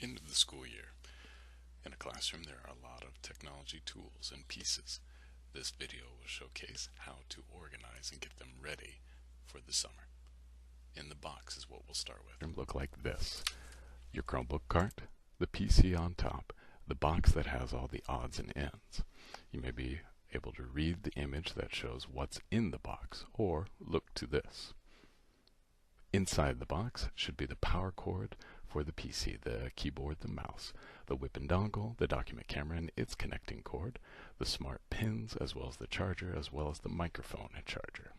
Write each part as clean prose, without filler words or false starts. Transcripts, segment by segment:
Into the school year. In a classroom, there are a lot of technology tools and pieces. This video will showcase how to organize and get them ready for the summer. In the box is what we'll start with. It'll look like this. Your Chromebook cart, the PC on top, the box that has all the odds and ends. You may be able to read the image that shows what's in the box, or look to this. Inside the box should be the power cord for the PC, the keyboard, the mouse, the whip and dongle, the document camera and its connecting cord, the smart pins, as well as the charger, as well as the microphone and charger.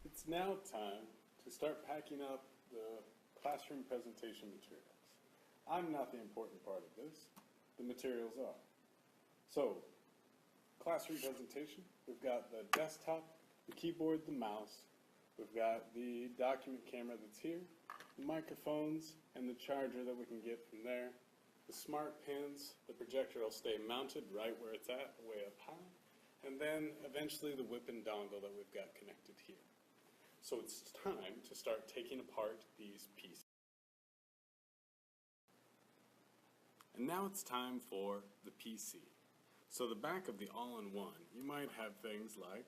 It's now time to start packing up the classroom presentation materials. I'm not the important part of this. The materials are. So, classroom presentation, we've got the desktop, the keyboard, the mouse, we've got the document camera that's here, the microphones, and the charger that we can get from there. The smart pins, the projector will stay mounted right where it's at, way up high. And then eventually the whip and dongle that we've got connected here. So it's time to start taking apart these pieces. And now it's time for the PC. So the back of the all-in-one, you might have things like,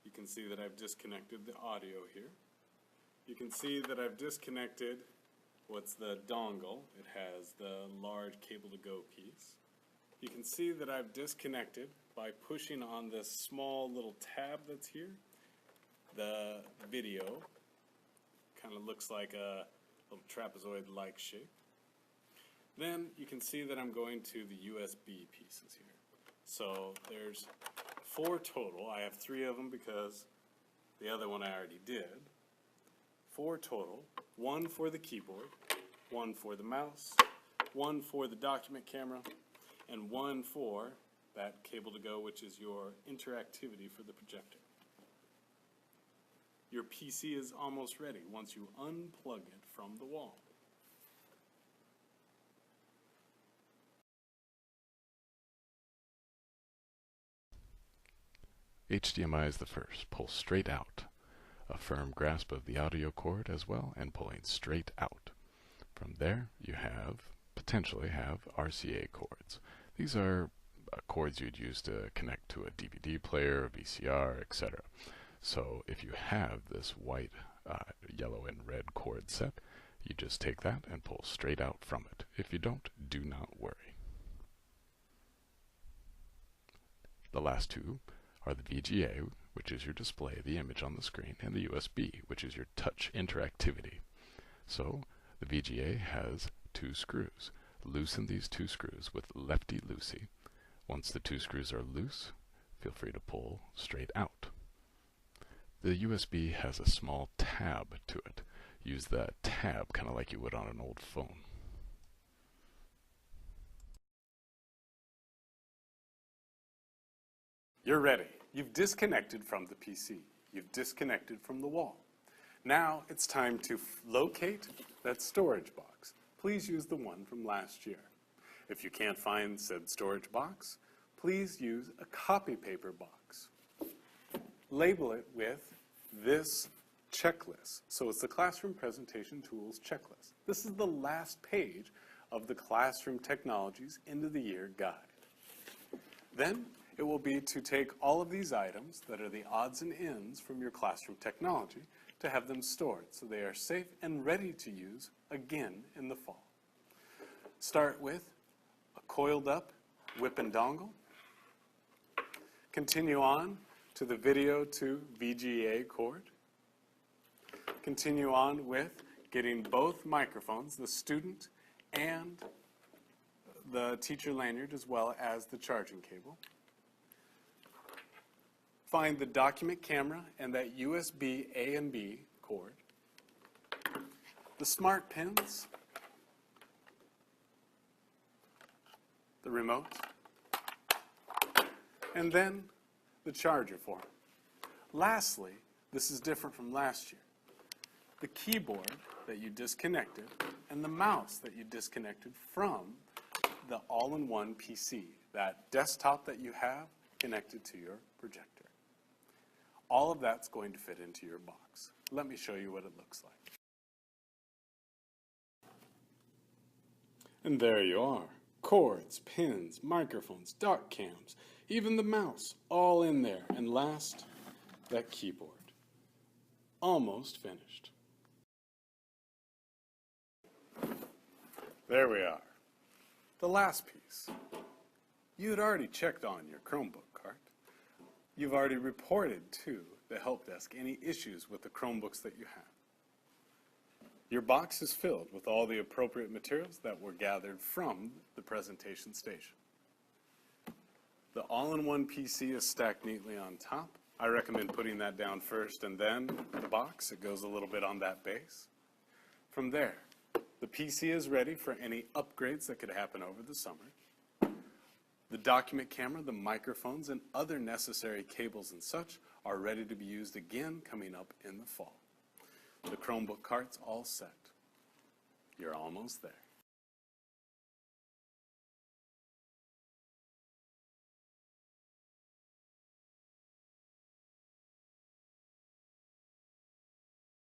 you can see that I've disconnected the audio here. You can see that I've disconnected what's the dongle. It has the large cable-to-go piece. You can see that I've disconnected by pushing on this small little tab that's here. The video kind of looks like a little trapezoid-like shape. Then you can see that I'm going to the USB pieces here. So there's 4 total. I have 3 of them because the other one I already did. 4 total. 1 for the keyboard, 1 for the mouse, 1 for the document camera, and 1 for that cable to go, which is your interactivity for the projector. Your PC is almost ready once you unplug it from the wall. HDMI is the first. Pull straight out. A firm grasp of the audio cord as well, and pulling straight out. From there, you potentially have RCA cords. These are cords you'd use to connect to a DVD player, a VCR, etc. So if you have this white, yellow, and red cord set, you just take that and pull straight out from it. If you don't, do not worry. The last 2 are the VGA, which is your display, the image on the screen, and the USB, which is your touch interactivity. So the VGA has 2 screws. Loosen these 2 screws with lefty-loosey. Once the 2 screws are loose, feel free to pull straight out. The USB has a small tab to it. Use that tab kind of like you would on an old phone. You're ready. You've disconnected from the PC. You've disconnected from the wall. Now it's time to locate that storage box. Please use the one from last year. If you can't find said storage box, please use a copy paper box. Label it with this checklist. So it's the Classroom Presentation Tools checklist. This is the last page of the Classroom Technologies End of the Year guide. Then it will be to take all of these items that are the odds and ends from your classroom technology to have them stored so they are safe and ready to use again in the fall. Start with a coiled up whip and dongle. Continue on to the video to VGA cord. Continue on with getting both microphones, the student and the teacher lanyard, as well as the charging cable. Find the document camera and that USB A and B cord. The smart pins. The remote. And then the charger for it. Lastly, this is different from last year. The keyboard that you disconnected and the mouse that you disconnected from the all-in-one PC, that desktop that you have connected to your projector. All of that's going to fit into your box. Let me show you what it looks like. And there you are. Cords, pins, microphones, dock cams, even the mouse, all in there. And last, that keyboard. Almost finished. There we are. The last piece. You had already checked on your Chromebook cart. You've already reported to the help desk any issues with the Chromebooks that you have. Your box is filled with all the appropriate materials that were gathered from the presentation station. The all-in-one PC is stacked neatly on top. I recommend putting that down first and then the box. It goes a little bit on that base. From there, the PC is ready for any upgrades that could happen over the summer. The document camera, the microphones, and other necessary cables and such are ready to be used again coming up in the fall. The Chromebook cart's all set. You're almost there.